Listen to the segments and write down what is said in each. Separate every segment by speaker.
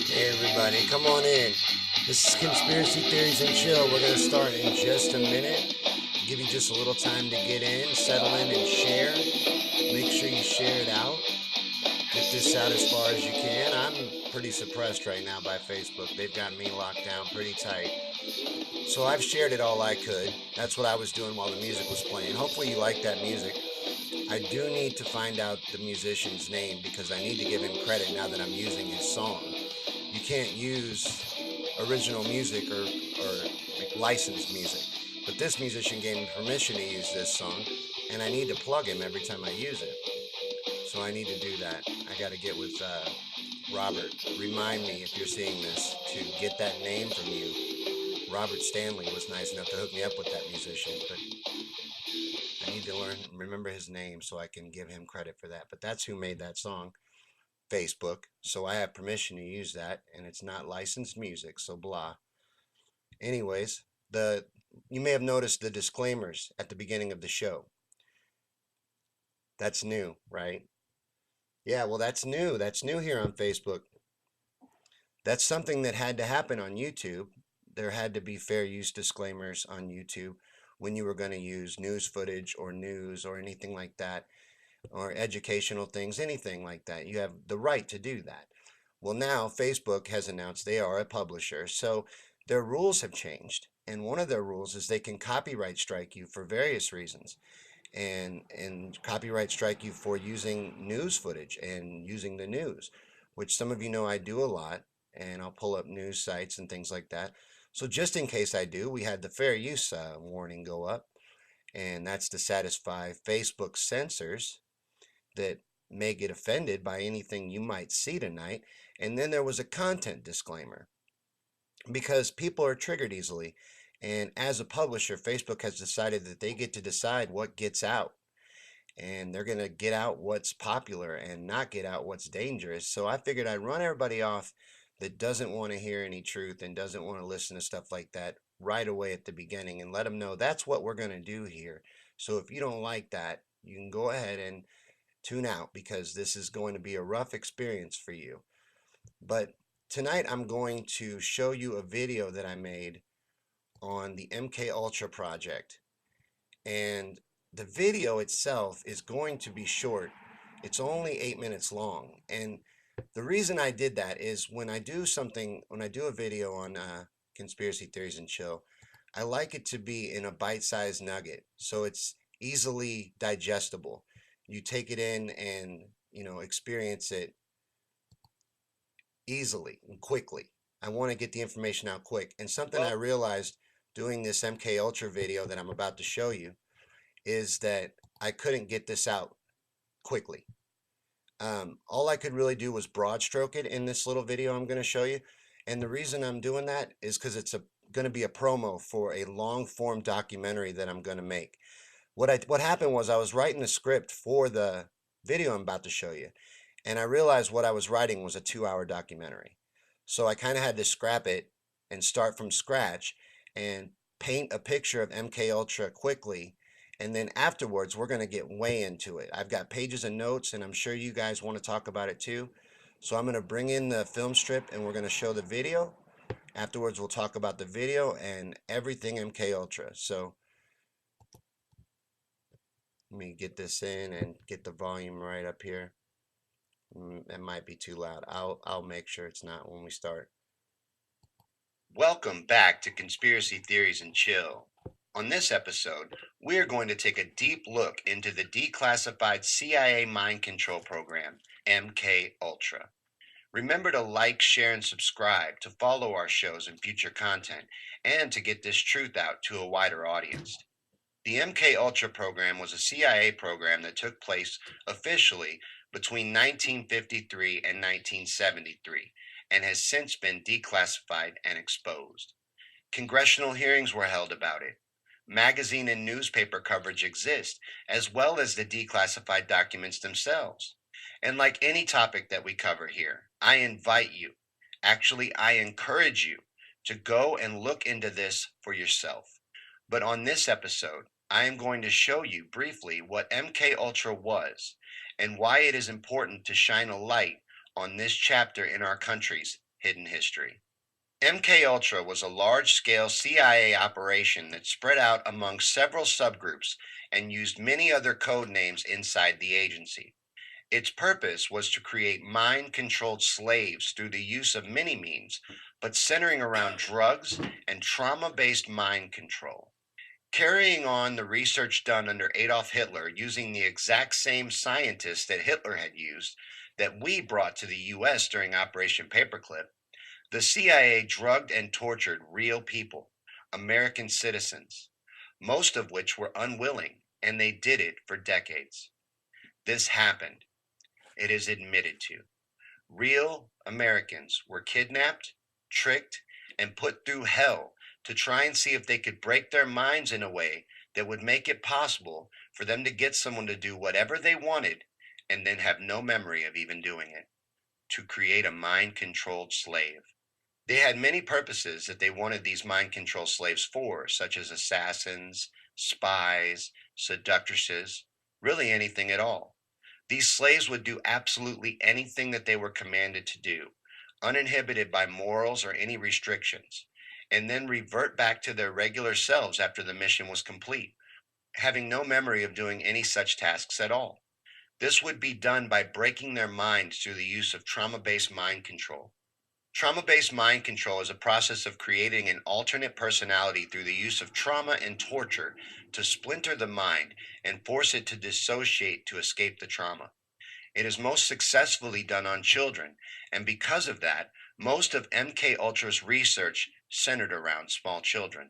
Speaker 1: Hey everybody, come on in. This is Conspiracy Theories and Chill. We're going to start in just a minute. Give you just a little time to get in, settle in, and share. Make sure you share it out. Get this out as far as you can. I'm pretty suppressed right now by Facebook. They've got me locked down pretty tight. So I've shared it all I could. That's what I was doing while the music was playing. Hopefully you like that music. I do need to find out the musician's name because I need to give him credit now that I'm using his song. You can't use original music or like licensed music. But this musician gave me permission to use this song, and I need to plug him every time I use it. So I need to do that. I got to get with Robert. Remind me if you're seeing this to get that name from you. Robert Stanley was nice enough to hook me up with that musician, but I need to remember his name so I can give him credit for that. But that's who made that song. Facebook, so I have permission to use that, and it's not licensed music, so blah. Anyways, the you may have noticed the disclaimers at the beginning of the show. That's new, right? Yeah, well, that's new. That's new here on Facebook. That's something that had to happen on YouTube. There had to be fair use disclaimers on YouTube when you were going to use news footage or news or anything like that, or educational things, anything like that. You have the right to do that. Well, now Facebook has announced they are a publisher, so their rules have changed. And one of their rules is they can copyright strike you for various reasons, and copyright strike you for using news footage and using the news, which some of you know I do a lot, and I'll pull up news sites and things like that. So just in case I do, we had the fair use warning go up, and that's to satisfy Facebook censors that may get offended by anything you might see tonight. And then there was a content disclaimer because people are triggered easily. And as a publisher, Facebook has decided that they get to decide what gets out. And they're going to get out what's popular and not get out what's dangerous. So I figured I'd run everybody off that doesn't want to hear any truth and doesn't want to listen to stuff like that right away at the beginning and let them know that's what we're going to do here. So if you don't like that, you can go ahead and tune out because this is going to be a rough experience for you. But tonight I'm going to show you a video that I made on the MK Ultra project. And the video itself is going to be short. It's only 8 minutes long. And the reason I did that is when I do a video on conspiracy theories and chill, I like it to be in a bite-sized nugget so it's easily digestible. You take it in and experience it easily and quickly. I want to get the information out quick. And something I
Speaker 2: Well,
Speaker 1: realized doing this MK Ultra video that I'm about to show you is that I couldn't get this out quickly. All I could really do was broad stroke it in this little video I'm going to show you. And the reason I'm doing that is because it's going to be a promo for a long form documentary that I'm going to make. What happened was I was writing the script for the video I'm about to show you, and I realized what I was writing was a 2-hour documentary. So I kind of had to scrap it and start from scratch and paint a picture of MK Ultra quickly. And then afterwards, we're going to get way into it. I've got pages and notes, and I'm sure you guys want to talk about it too. So I'm going to bring in the film strip and we're going to show the video. Afterwards, we'll talk about the video and everything MK Ultra. So let me get this in and get the volume right up here. It might be too loud. I'll make sure it's not when we start. Welcome back to Conspiracy Theories and Chill. On this episode, we are going to take a deep look into the declassified CIA mind control program, MK Ultra. Remember to like, share, and subscribe to follow our shows and future content, and to get this truth out to a wider audience. The MK Ultra program was a CIA program that took place officially between 1953 and 1973 and has since been declassified and exposed. Congressional hearings were held about it. Magazine and newspaper coverage exists, as well as the declassified documents themselves. And like any topic that we cover here, I invite you, actually, I encourage you to go and look into this for yourself. But on this episode, I am going to show you briefly what MK Ultra was and why it is important to shine a light on this chapter in our country's hidden history. MK Ultra was a large-scale CIA operation that spread out among several subgroups and used many other code names inside the agency. Its purpose was to create mind-controlled slaves through the use of many means, but centering around drugs and trauma-based mind control. Carrying on the research done under Adolf Hitler using the exact same scientists that Hitler had used that we brought to the US during Operation Paperclip, the CIA drugged and tortured real people, American citizens, most of which were unwilling, and they did it for decades. This happened. It is admitted to. Real Americans were kidnapped, tricked, and put through hell to try and see if they could break their minds in a way that would make it possible for them to get someone to do whatever they wanted and then have no memory of even doing it, to create a mind controlled slave. They had many purposes that they wanted these mind control slaves for, such as assassins, spies, seductresses, really anything at all. These slaves would do absolutely anything that they were commanded to do, uninhibited by morals or any restrictions, and then revert back to their regular selves after the mission was complete, having no memory of doing any such tasks at all. This would be done by breaking their minds through the use of trauma based mind control. Trauma based mind control is a process of creating an alternate personality through the use of trauma and torture to splinter the mind and force it to dissociate to escape the trauma. It is most successfully done on children, and because of that, most of MK Ultra's research centered around small children.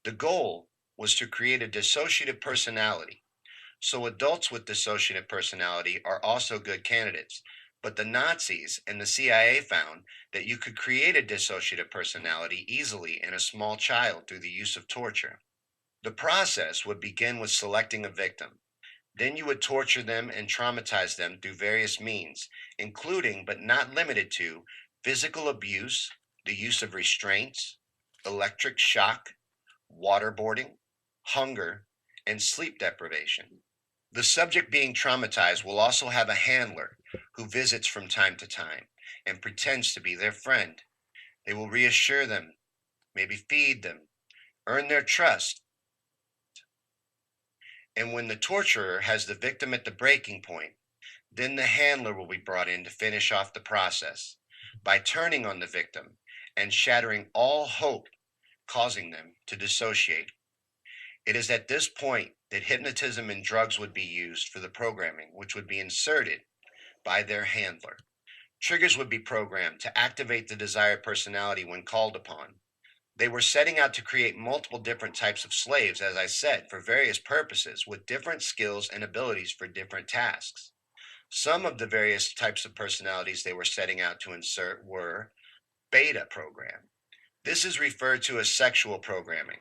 Speaker 1: The goal was to create a dissociative personality. So adults with dissociative personality are also good candidates. But the Nazis and the CIA found that you could create a dissociative personality easily in a small child through the use of torture. The process would begin with selecting a victim. Then you would torture them and traumatize them through various means, including but not limited to physical abuse, the use of restraints, electric shock, waterboarding, hunger, and sleep deprivation. The subject being traumatized will also have a handler who visits from time to time and pretends to be their friend. They will reassure them, maybe feed them, earn their trust. And when the torturer has the victim at the breaking point, then the handler will be brought in to finish off the process by turning on the victim and shattering all hope, causing them to dissociate. It is at this point that hypnotism and drugs would be used for the programming, which would be inserted by their handler. Triggers would be programmed to activate the desired personality when called upon. They were setting out to create multiple different types of slaves, as I said, for various purposes, with different skills and abilities for different tasks. Some of the various types of personalities they were setting out to insert were beta program. This is referred to as sexual programming.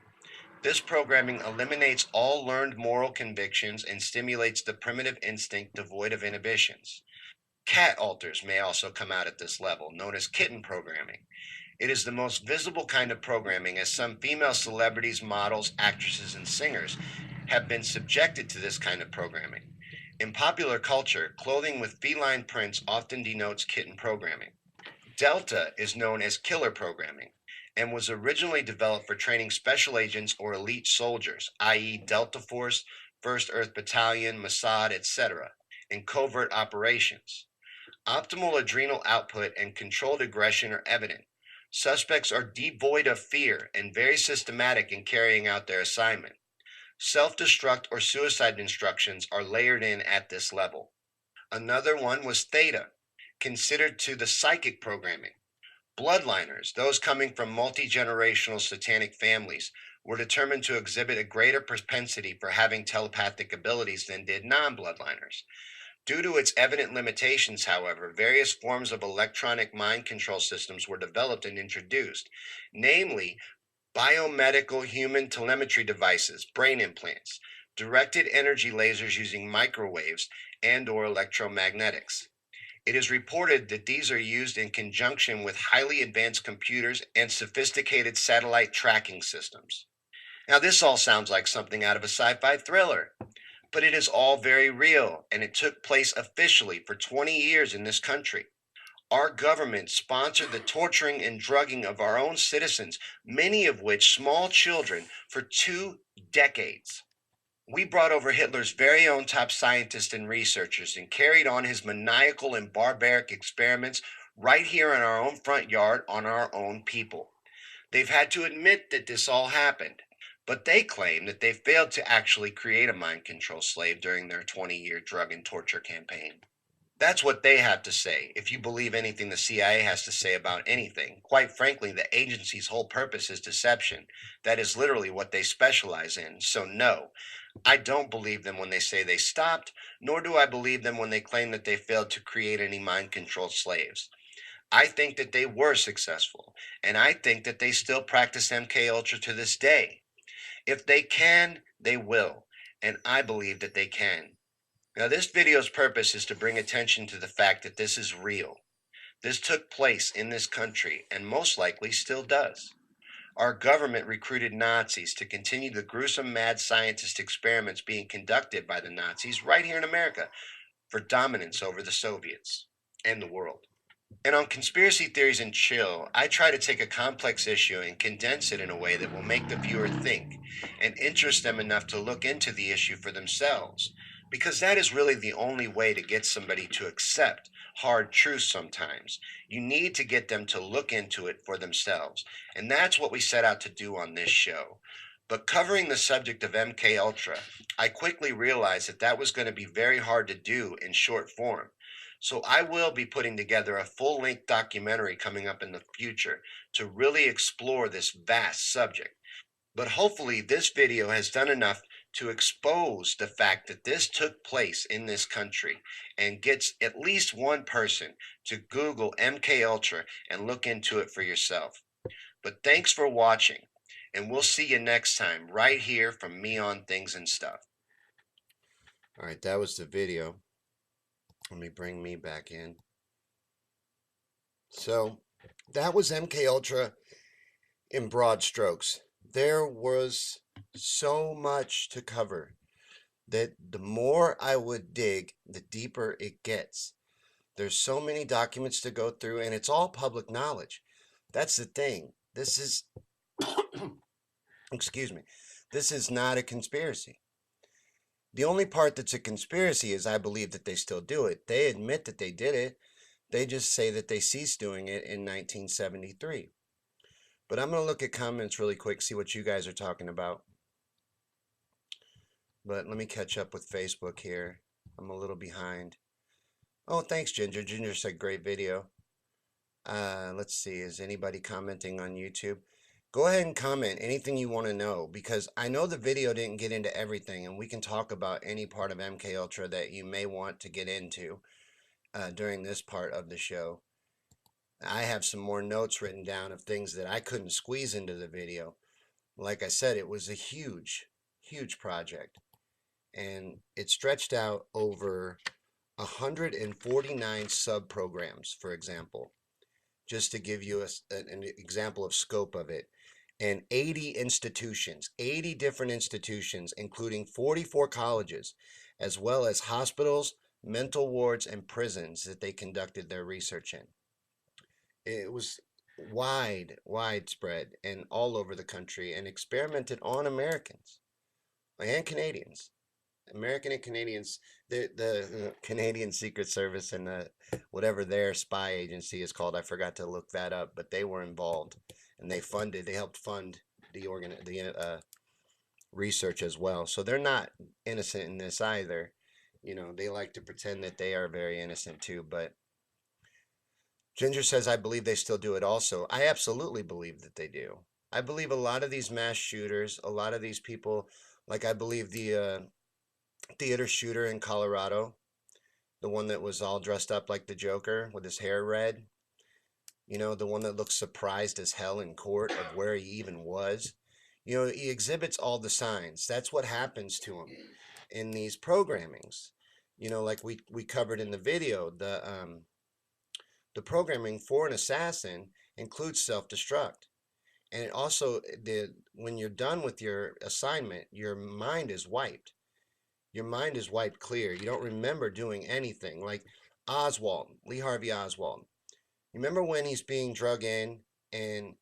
Speaker 1: This programming eliminates all learned moral convictions and stimulates the primitive instinct devoid of inhibitions. Cat alters may also come out at this level, known as kitten programming. It is the most visible kind of programming, as some female celebrities, models, actresses, and singers have been subjected to this kind of programming. In popular culture, clothing with feline prints often denotes kitten programming. Delta is known as killer programming and was originally developed for training special agents or elite soldiers, i.e., Delta Force, 1st Earth Battalion, Mossad, etc., in covert operations. Optimal adrenal output and controlled aggression are evident. Suspects are devoid of fear and very systematic in carrying out their assignment. Self destruct or suicide instructions are layered in at this level. Another one was theta, considered to the psychic programming. Bloodliners, those coming from multi generational satanic families, were determined to exhibit a greater propensity for having telepathic abilities than did non bloodliners. Due to its evident limitations, however, various forms of electronic mind control systems were developed and introduced, namely biomedical human telemetry devices, brain implants, directed energy lasers using microwaves, and or electromagnetics. It is reported that these are used in conjunction with highly advanced computers and sophisticated satellite tracking systems. Now, this all sounds like something out of a sci fi thriller, but it is all very real, and it took place officially for 20 years in this country. Our government sponsored the torturing and drugging of our own citizens, many of which small children, for 2 decades. We brought over Hitler's very own top scientists and researchers and carried on his maniacal and barbaric experiments right here in our own front yard on our own people. They've had to admit that this all happened, but they claim that they failed to actually create a mind control slave during their 20-year drug and torture campaign. That's what they have to say, if you believe anything the CIA has to say about anything. Quite frankly, the agency's whole purpose is deception. That is literally what they specialize in. So, no, I don't believe them when they say they stopped, nor do I believe them when they claim that they failed to create any mind controlled slaves. I think that they were successful, and I think that they still practice MK Ultra to this day. If they can, they will, and I believe that they can. Now, this video's purpose is to bring attention to the fact that this is real. This took place in this country and most likely still does. Our government recruited Nazis to continue the gruesome mad scientist experiments being conducted by the Nazis right here in America for dominance over the Soviets and the world. And on Conspiracy Theories and Chill, I try to take a complex issue and condense it in a way that will make the viewer think and interest them enough to look into the issue for themselves. Because that is really the only way to get somebody to accept hard truths sometimes. You need to get them to look into it for themselves. And that's what we set out to do on this show. But covering the subject of MK Ultra, I quickly realized that that was going to be very hard to do in short form. So I will be putting together a full-length documentary coming up in the future to really explore this vast subject. But hopefully this video has done enough to expose the fact that this took place in this country and gets at least one person to Google MK Ultra and look into it for yourself. But thanks for watching, and we'll see you next time right here from me on Things and Stuff. All right, that was the video. Let me bring me back in. So that was MK Ultra in broad strokes. There was so much to cover that the more I would dig, the deeper it gets. There's so many documents to go through, and it's all public knowledge. That's the thing. This is, excuse me, this is not a conspiracy. The only part that's a conspiracy is I believe that they still do it. They admit that they did it. They just say that they ceased doing it in 1973. But I'm going to look at comments really quick, see what you guys are talking about. But let me catch up with Facebook here. I'm a little behind. Oh, thanks, Ginger. Ginger said great video. Let's see. Is anybody commenting on YouTube? Go ahead and comment anything you want to know because I know the video didn't get into everything, and we can talk about any part of MK Ultra that you may want to get into during this part of the show. I have some more notes written down of things that I couldn't squeeze into the video. Like I said, it was a huge, huge project, and it stretched out over 149 sub programs, for example, just to give you an example of scope of it. And 80 institutions, 80 different institutions, including 44 colleges, as well as hospitals, mental wards, and prisons that they conducted their research in. It was widespread and all over the country and experimented on Americans and Canadians. American and Canadians, the Canadian Secret Service and whatever their spy agency is called, I forgot to look that up, but they were involved and they helped fund the research as well. So they're not innocent in this either. You know, they like to pretend that they are very innocent too. But Ginger says, I believe they still do it also. I absolutely believe that they do. I believe a lot of these mass shooters, a lot of these people, like I believe the theater shooter in Colorado, the one that was all dressed up like the Joker with his hair red, you know, the one that looks surprised as hell in court of where he even was. You know, he exhibits all the signs. That's what happens to him in these programmings. You know, like we covered in the video, the programming for an assassin includes self-destruct. And it also the when you're done with your assignment, your mind is wiped. Your mind is wiped clear. You don't remember doing anything. Like Oswald, Lee Harvey Oswald. You remember when he's being drug in and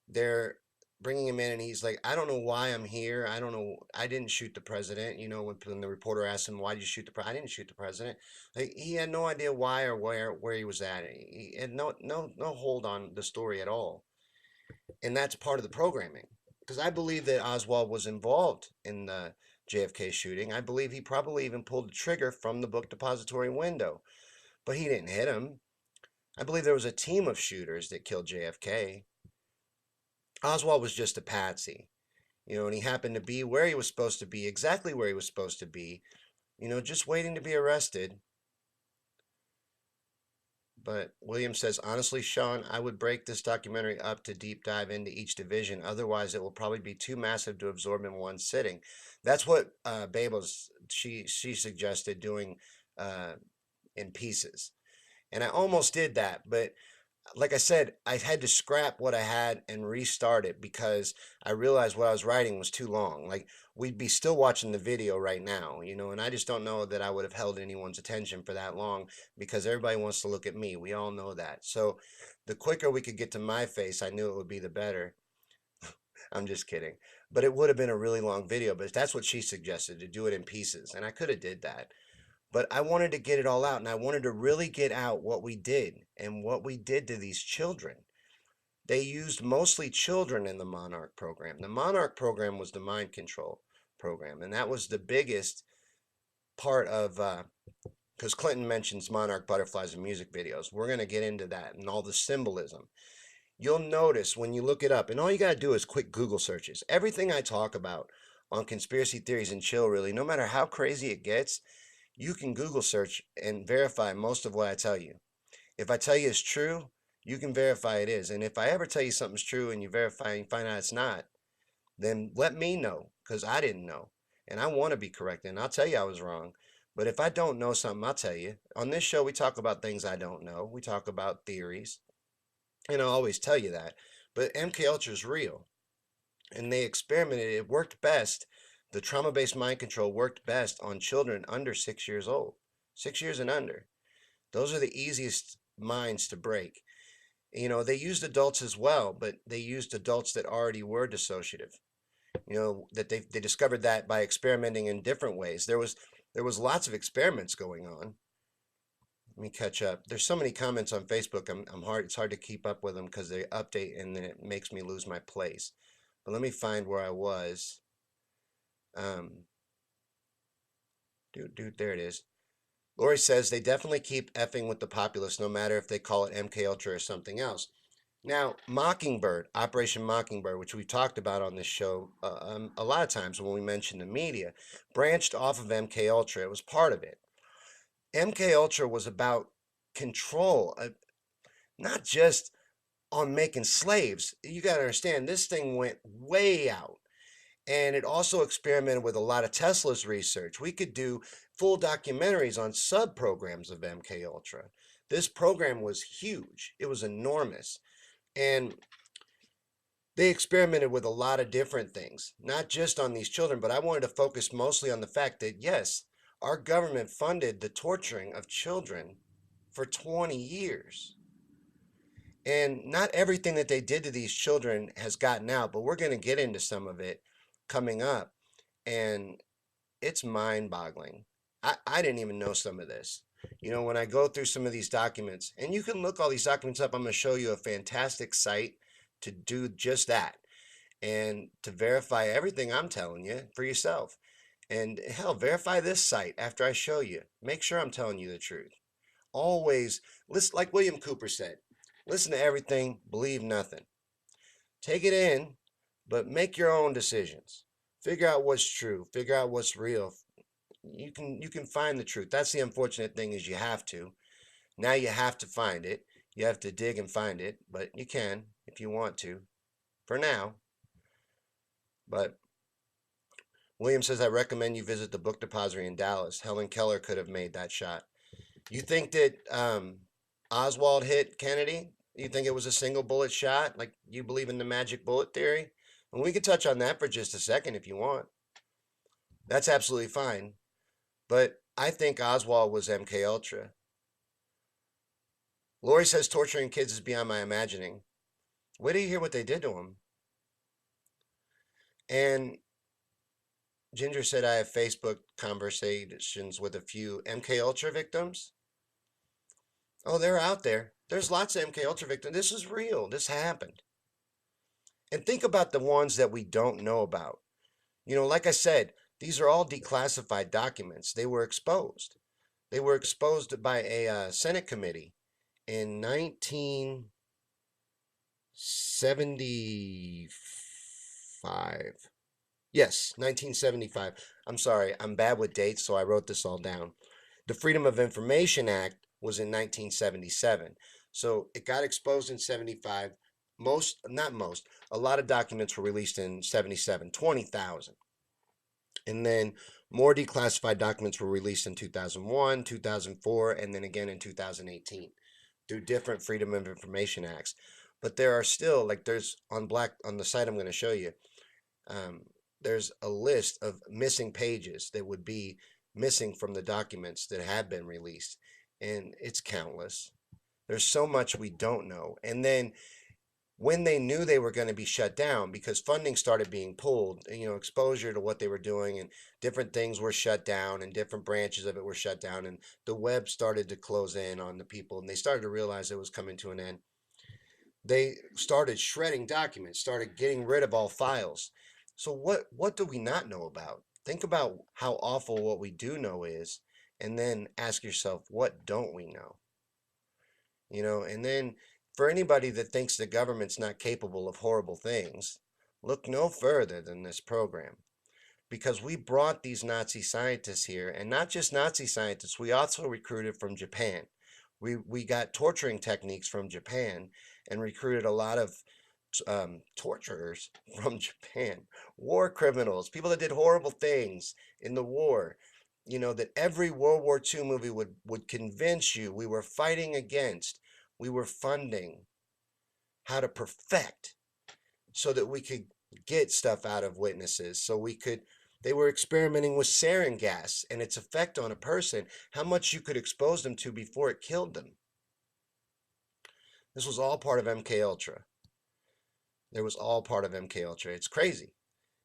Speaker 1: they're bringing him in and he's like, I don't know why I'm here. I don't know. I didn't shoot the president. You know, when the reporter asked him, why did you shoot the president? I didn't shoot the president. Like, he had no idea why or where he was at. He had no hold on the story at all. And that's part of the programming. Because I believe that Oswald was involved in the JFK shooting. I believe he probably even pulled the trigger from the book depository window, but he didn't hit him. I believe there was a team of shooters that killed JFK. Oswald was just a patsy, you know, and he happened to be where he was supposed to be, exactly where he was supposed to be, you know, just waiting to be arrested. But William says, honestly, Sean, I would break this documentary up to deep dive into each division. Otherwise, it will probably be too massive to absorb in one sitting. That's what Babel's she suggested doing uh, in pieces, and I almost did that, but like I said, I had to scrap what I had and restart it because I realized what I was writing was too long. Like, we'd be still watching the video right now, you know, and I just don't know that I would have held anyone's attention for that long because everybody wants to look at me. We all know that. So the quicker we could get to my face, I knew it would be the better. I'm just kidding. But it would have been a really long video, but that's what she suggested, to do it in pieces, and I could have did that. But I wanted to get it all out, and I wanted to really get out what we did and what we did to these children. They used mostly children in the Monarch program. The Monarch program was the mind control program, and that was the biggest part of, because Clinton mentions monarch butterflies in music videos. We're going to get into that and all the symbolism. You'll notice when you look it up, and all you got to do is quick Google searches. Everything I talk about on conspiracy theories and chill, really, no matter how crazy it gets, you can Google search and verify most of what I tell you. If I tell you it's true, you can verify it is. And if I ever tell you something's true and you verify and find out it's not, then let me know because I didn't know. And I want to be corrected. And I'll tell you I was wrong. But if I don't know something, I'll tell you. On this show, we talk about things I don't know. We talk about theories. And I'll always tell you that. But MK Ultra is real. And they experimented. It worked best. The trauma based mind control worked best on children under 6 years old, 6 years and under. Those are the easiest minds to break. You know, they used adults as well, but they used adults that already were dissociative. You know, that they discovered that by experimenting in different ways. There was lots of experiments going on. Let me catch up. There's so many comments on Facebook. It's hard to keep up with them because they update and then it makes me lose my place. But let me find where I was. There it is. Lori says they definitely keep effing with the populace, no matter if they call it MK Ultra or something else. Now, Mockingbird, Operation Mockingbird, which we talked about on this show a lot of times when we mentioned the media, branched off of MK Ultra. It was part of it. MK Ultra was about control, not just on making slaves. You got to understand, this thing went way out. And it also experimented with a lot of Tesla's research. We could do full documentaries on sub programs of MK Ultra. This program was huge. It was enormous. And they experimented with a lot of different things, not just on these children, but I wanted to focus mostly on the fact that, yes, our government funded the torturing of children for 20 years. And not everything that they did to these children has gotten out, but we're going to get into some of it coming up. And it's mind boggling. I didn't even know some of this. You know, when I go through some of these documents, and you can look all these documents up, I'm going to show you a fantastic site to do just that and to verify everything I'm telling you for yourself. And hell, verify this site after I show you. Make sure I'm telling you the truth. Always listen, like William Cooper said, listen to everything, believe nothing. Take it in, but make your own decisions. Figure out what's true, figure out what's real. You can find the truth. That's the unfortunate thing is you have to. Now you have to find it. You have to dig and find it, but you can if you want to. For now. But William says, I recommend you visit the book depository in Dallas. Helen Keller could have made that shot. You think that Oswald hit Kennedy? You think it was a single bullet shot? Like you believe in the magic bullet theory? And we could touch on that for just a second if you want. That's absolutely fine. But I think Oswald was MK Ultra. Lori says torturing kids is beyond my imagining. Wait till you hear what they did to him. And Ginger said I have Facebook conversations with a few MK Ultra victims. Oh, they're out there. There's lots of MK Ultra victims. This is real. This happened. And think about the ones that we don't know about. You know, like I said, these are all declassified documents. They were exposed. They were exposed by a Senate committee in 1975. Yes, 1975. I'm sorry, I'm bad with dates, so I wrote this all down. The Freedom of Information Act was in 1977. So it got exposed in 75. Not most, a lot of documents were released in 77, 20,000. And then more declassified documents were released in 2001, 2004, and then again in 2018 through different Freedom of Information Acts. But there are still, like there's on the site I'm going to show you, there's a list of missing pages that would be missing from the documents that have been released. And it's countless. There's so much we don't know. And then when they knew they were going to be shut down because funding started being pulled, you know, exposure to what they were doing and different things were shut down and different branches of it were shut down and the web started to close in on the people and they started to realize it was coming to an end. They started shredding documents, started getting rid of all files. So what do we not know about? Think about how awful what we do know is and then ask yourself, what don't we know? You know, and then for anybody that thinks the government's not capable of horrible things, look no further than this program. Because we brought these Nazi scientists here, and not just Nazi scientists, we also recruited from Japan. We got torturing techniques from Japan and recruited a lot of torturers from Japan, war criminals, people that did horrible things in the war. You know, that every World War II movie would convince you we were fighting against, we were funding, how to perfect so that we could get stuff out of witnesses, so we could. They were experimenting with sarin gas and its effect on a person, how much you could expose them to before it killed them. This was all part of MK Ultra. There was all part of MK Ultra. It's crazy.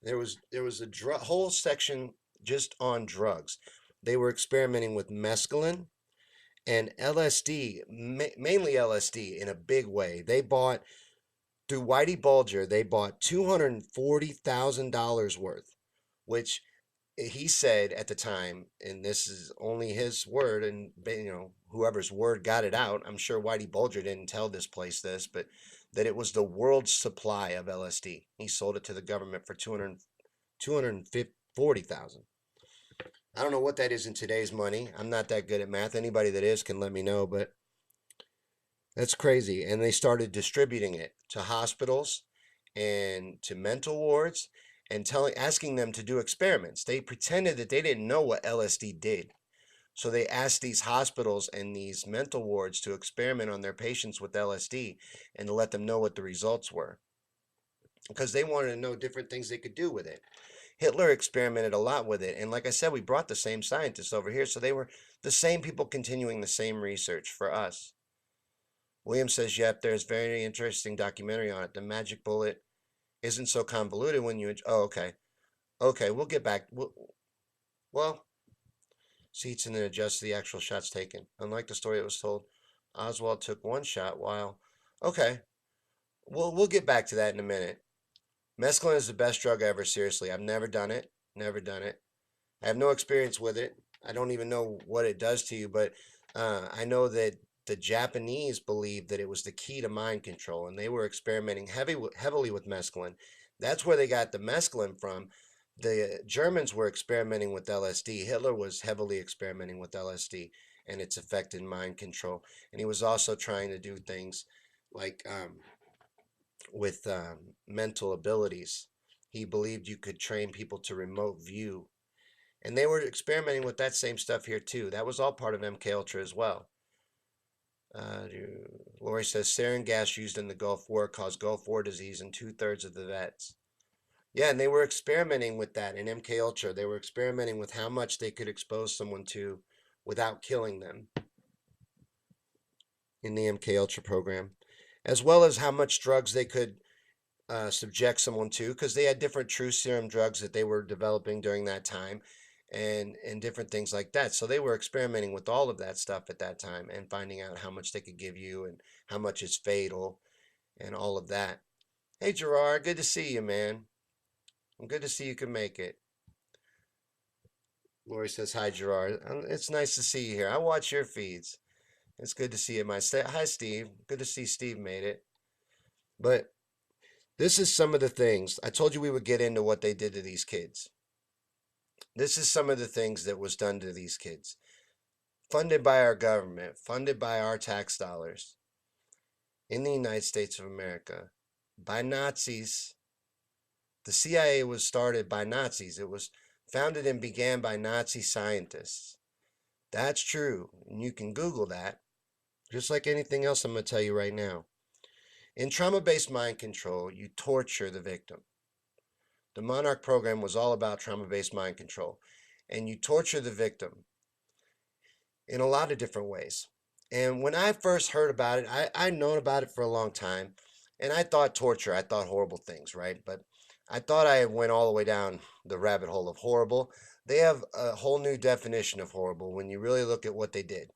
Speaker 1: There was a whole section just on drugs. They were experimenting with mescaline and LSD, mainly LSD in a big way. They bought through Whitey Bulger. They bought $240,000 worth, which he said at the time, and this is only his word, and whoever's word got it out. I'm sure Whitey Bulger didn't tell this place this, but that it was the world's supply of LSD. He sold it to the government for 240,000. I don't know what that is in today's money. I'm not that good at math. Anybody that is can let me know, but that's crazy. And they started distributing it to hospitals and to mental wards and asking them to do experiments. They pretended that they didn't know what LSD did. So they asked these hospitals and these mental wards to experiment on their patients with LSD and to let them know what the results were, because they wanted to know different things they could do with it. Hitler experimented a lot with it. And like I said, we brought the same scientists over here. So they were the same people continuing the same research for us. William says, yep, there's very interesting documentary on it. The magic bullet isn't so convoluted when you. Oh, okay. Okay, we'll get back. Well, seats and then adjust the actual shots taken. Unlike the story that was told, Oswald took one shot while. Okay, we'll get back to that in a minute. Mescaline is the best drug ever, seriously. I've never done it. Never done it. I have no experience with it. I don't even know what it does to you, but I know that the Japanese believed that it was the key to mind control, and they were experimenting heavily with mescaline. That's where they got the mescaline from. The Germans were experimenting with LSD. Hitler was heavily experimenting with LSD and its effect in mind control. And he was also trying to do things like with mental abilities. He believed you could train people to remote view, and they were experimenting with that same stuff here too. That was all part of MK Ultra as well. Uh, Lori says sarin gas used in the Gulf War caused Gulf War disease in 2/3 of the vets. Yeah, and they were experimenting with that in MK Ultra. They were experimenting with how much they could expose someone to without killing them in the MK Ultra program, as well as how much drugs they could subject someone to, because they had different true serum drugs that they were developing during that time, and different things like that. So they were experimenting with all of that stuff at that time and finding out how much they could give you and how much is fatal and all of that. Hey Gerard, good to see you, man. I'm good to see you can make it. Lori says hi, Gerard. It's nice to see you here. I watch your feeds. It's good to see you, hi Steve. Good to see Steve made it. But this is some of the things I told you we would get into what they did to these kids. This is some of the things that was done to these kids. Funded by our government, funded by our tax dollars in the United States of America, by Nazis. The CIA was started by Nazis. It was founded and began by Nazi scientists. That's true. And you can Google that, just like anything else I'm going to tell you right now. In trauma based mind control, you torture the victim. The Monarch program was all about trauma based mind control. And you torture the victim in a lot of different ways. And when I first heard about it, I'd known about it for a long time. And I thought torture, I thought horrible things, right? But I thought I went all the way down the rabbit hole of horrible. They have a whole new definition of horrible when you really look at what they did.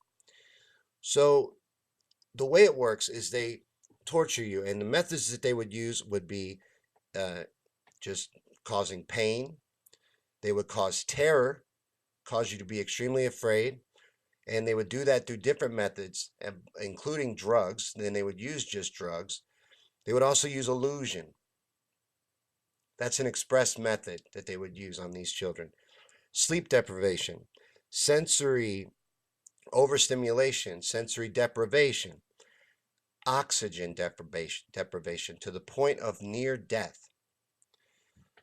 Speaker 1: So the way it works is they torture you, and the methods that they would use would be just causing pain. They would cause terror, cause you to be extremely afraid, and they would do that through different methods, including drugs. Then they would use just drugs. They would also use illusion. That's an express method that they would use on these children. Sleep deprivation, sensory overstimulation, sensory deprivation, oxygen deprivation to the point of near death,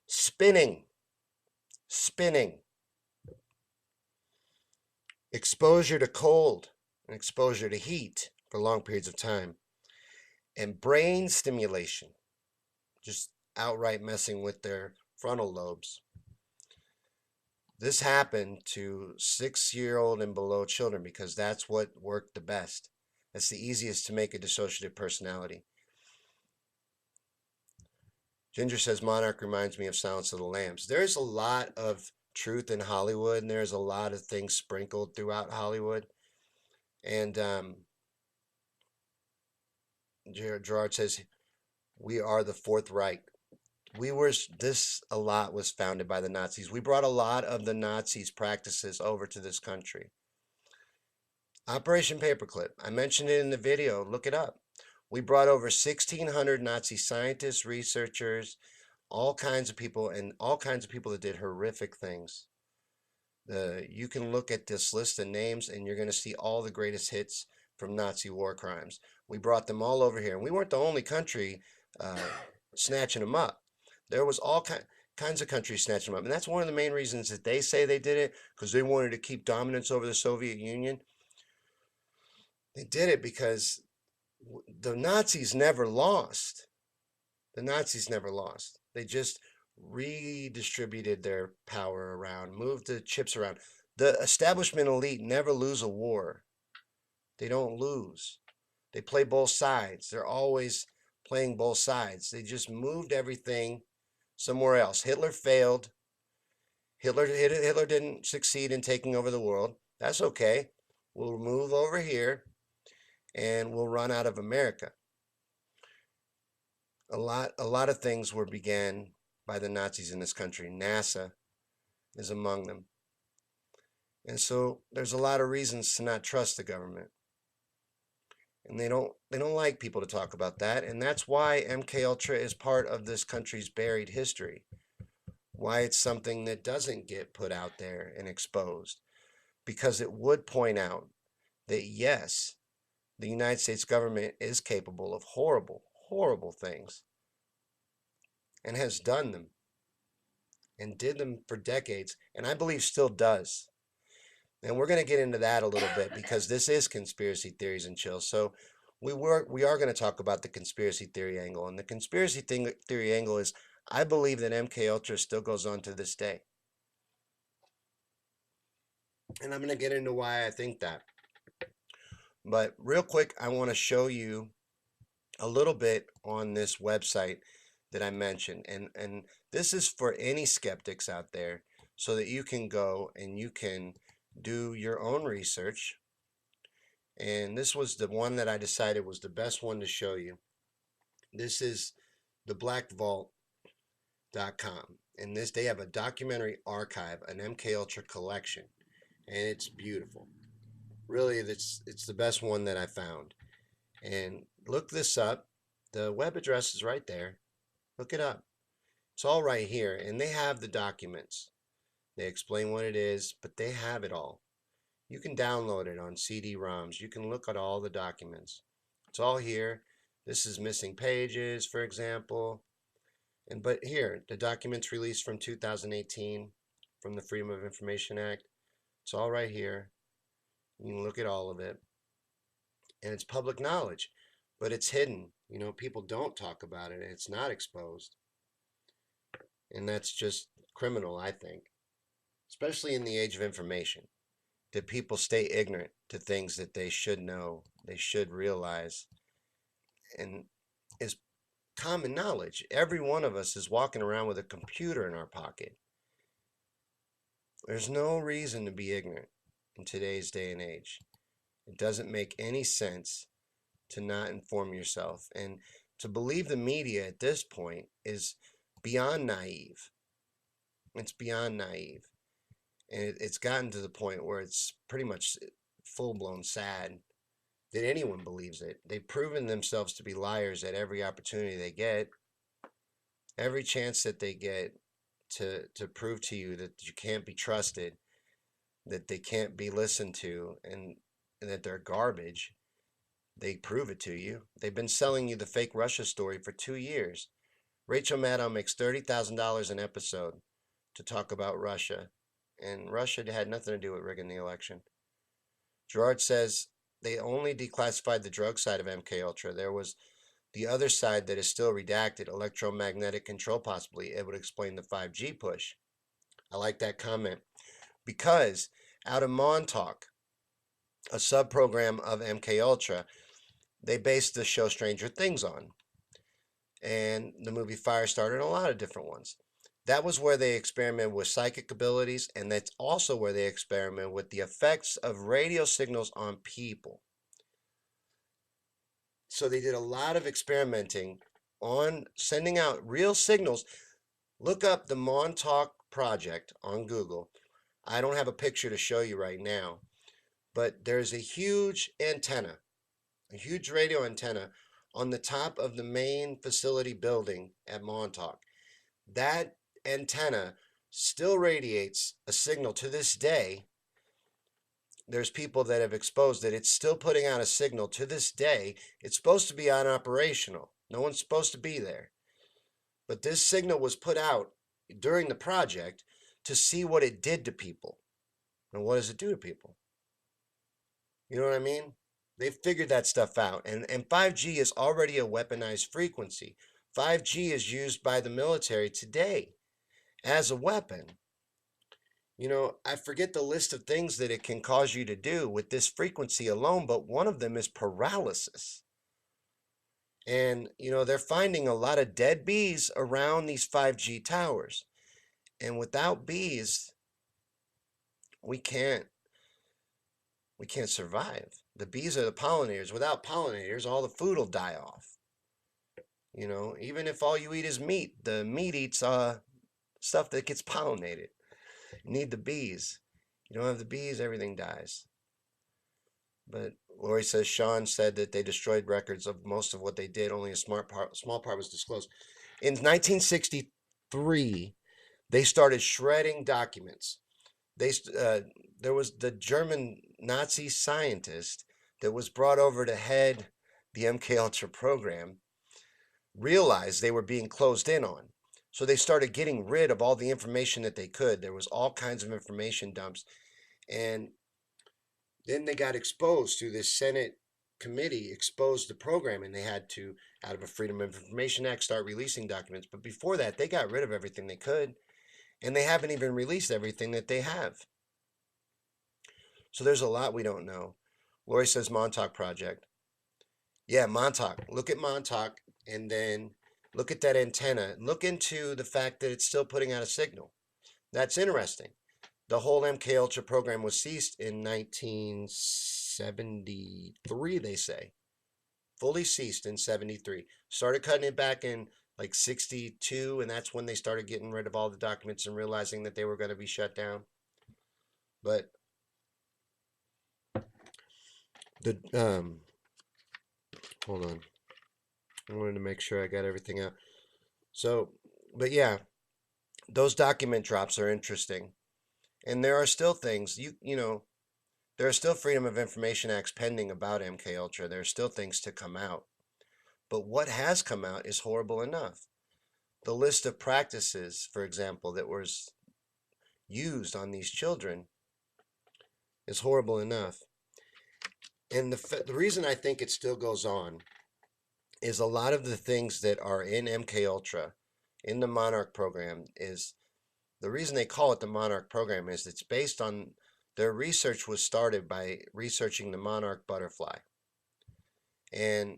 Speaker 1: spinning, spinning, exposure to cold and exposure to heat for long periods of time, and brain stimulation, just outright messing with their frontal lobes. This happened to 6-year-old and below children because that's what worked the best. That's the easiest to make a dissociative personality. Ginger says Monarch reminds me of Silence of the Lambs. There's a lot of truth in Hollywood, and there's a lot of things sprinkled throughout Hollywood. And Gerard says, we are the Fourth Reich. this a lot was founded by the Nazis. We brought a lot of the Nazis' practices over to this country. Operation Paperclip. I mentioned it in the video. Look it up. We brought over 1,600 Nazi scientists, researchers, all kinds of people, and all kinds of people that did horrific things. You can look at this list of names and you're going to see all the greatest hits from Nazi war crimes. We brought them all over here. And we weren't the only country snatching them up. There was all kinds of countries snatching them up. And that's one of the main reasons that they say they did it, because they wanted to keep dominance over the Soviet Union. They did it because the Nazis never lost. The Nazis never lost. They just redistributed their power around, moved the chips around. The establishment elite never lose a war. They don't lose. They play both sides. They're always playing both sides. They just moved everything somewhere else. Hitler failed. Hitler didn't succeed in taking over the world. That's okay. We'll move over here and we'll run out of America. A lot of things were began by the Nazis in this country. NASA is among them. And so there's a lot of reasons to not trust the government. And they don't like people to talk about that, and that's why MK Ultra is part of this country's buried history. Why it's something that doesn't get put out there and exposed, because it would point out that yes, the United States government is capable of horrible, horrible things and has done them and did them for decades, and I believe still does. And we're going to get into that a little bit because this is conspiracy theories and chills. So we are going to talk about the conspiracy theory angle, and the conspiracy theory angle is I believe that MK Ultra still goes on to this day. And I'm going to get into why I think that. But real quick, I want to show you a little bit on this website that I mentioned. And this is for any skeptics out there so that you can go and you can do your own research. And this was the one that I decided was the best one to show you. This is the blackvault.com. And they have a documentary archive, an MK Ultra collection, and it's beautiful. Really, it's the best one that I found. And look this up. The web address is right there. Look it up. It's all right here, and they have the documents. They explain what it is, but they have it all. You can download it on CD-ROMs. You can look at all the documents. It's all here. This is missing pages, for example. But here, the documents released from 2018 from the Freedom of Information Act. It's all right here. You can look at all of it. And it's public knowledge, but it's hidden. You know, people don't talk about it. It's not exposed. And that's just criminal, I think, especially in the age of information, that people stay ignorant to things that they should know, they should realize, and is common knowledge. Every one of us is walking around with a computer in our pocket. There's no reason to be ignorant in today's day and age. It doesn't make any sense to not inform yourself. And to believe the media at this point is beyond naive. It's beyond naive. And it's gotten to the point where it's pretty much full-blown sad that anyone believes it. They've proven themselves to be liars at every opportunity they get. Every chance that they get to prove to you that you can't be trusted, that they can't be listened to, and that they're garbage, they prove it to you. They've been selling you the fake Russia story for 2 years. Rachel Maddow makes $30,000 an episode to talk about Russia, and Russia had nothing to do with rigging the election. Gerard says they only declassified the drug side of MK Ultra. There was the other side that is still redacted, electromagnetic control possibly. It would explain the 5G push. I like that comment. Because out of Montauk, a subprogram of MK Ultra, they based the show Stranger Things on. And the movie Firestarter and a lot of different ones. That was where they experimented with psychic abilities, and that's also where they experimented with the effects of radio signals on people. So they did a lot of experimenting on sending out real signals Look up the Montauk Project on Google. I don't have a picture to show you right now, but there's a huge antenna, a huge radio antenna on the top of the main facility building at Montauk. That antenna still radiates a signal to this day. There's people that have exposed it. It's still putting out a signal to this day. It's supposed to be unoperational. No one's supposed to be there. But this signal was put out during the project to see what it did to people. And what does it do to people? You know what I mean? They figured that stuff out. And 5G is already a weaponized frequency. 5G is used by the military today as a weapon. You know, I forget the list of things that it can cause you to do with this frequency alone, but one of them is paralysis. And, you know, they're finding a lot of dead bees around these 5G towers. And without bees, we can't survive. The bees are the pollinators. Without pollinators, all the food will die off. You know, even if all you eat is meat, the meat eats stuff that gets pollinated. You need the bees. You don't have the bees, everything dies. But Lori says Sean said that they destroyed records of most of what they did. Only a small part was disclosed. In 1963, they started shredding documents. There was the German Nazi scientist that was brought over to head the MK Ultra program, realized they were being closed in on. So they started getting rid of all the information that they could. There was all kinds of information dumps. And then they got exposed through this Senate committee, exposed the program, and they had to, out of a Freedom of Information Act, start releasing documents. But before that, they got rid of everything they could, and they haven't even released everything that they have. So there's a lot we don't know. Lori says Montauk Project. Yeah, Montauk. Look at Montauk, and then look at that antenna. Look into the fact that it's still putting out a signal. That's interesting. The whole MK Ultra program was ceased in 1973, they say. Fully ceased in 73. Started cutting it back in like 62, and that's when they started getting rid of all the documents and realizing that they were going to be shut down. But the hold on. I wanted to make sure I got everything out. So, but yeah, those document drops are interesting. And there are still things you know, there are still Freedom of Information Acts pending about MK Ultra. There are still things to come out. But what has come out is horrible enough. The list of practices, for example, that was used on these children is horrible enough. And the reason I think it still goes on is a lot of the things that are in MK Ultra, in the Monarch program, is the reason they call it the Monarch program is it's based on their research was started by researching the monarch butterfly. And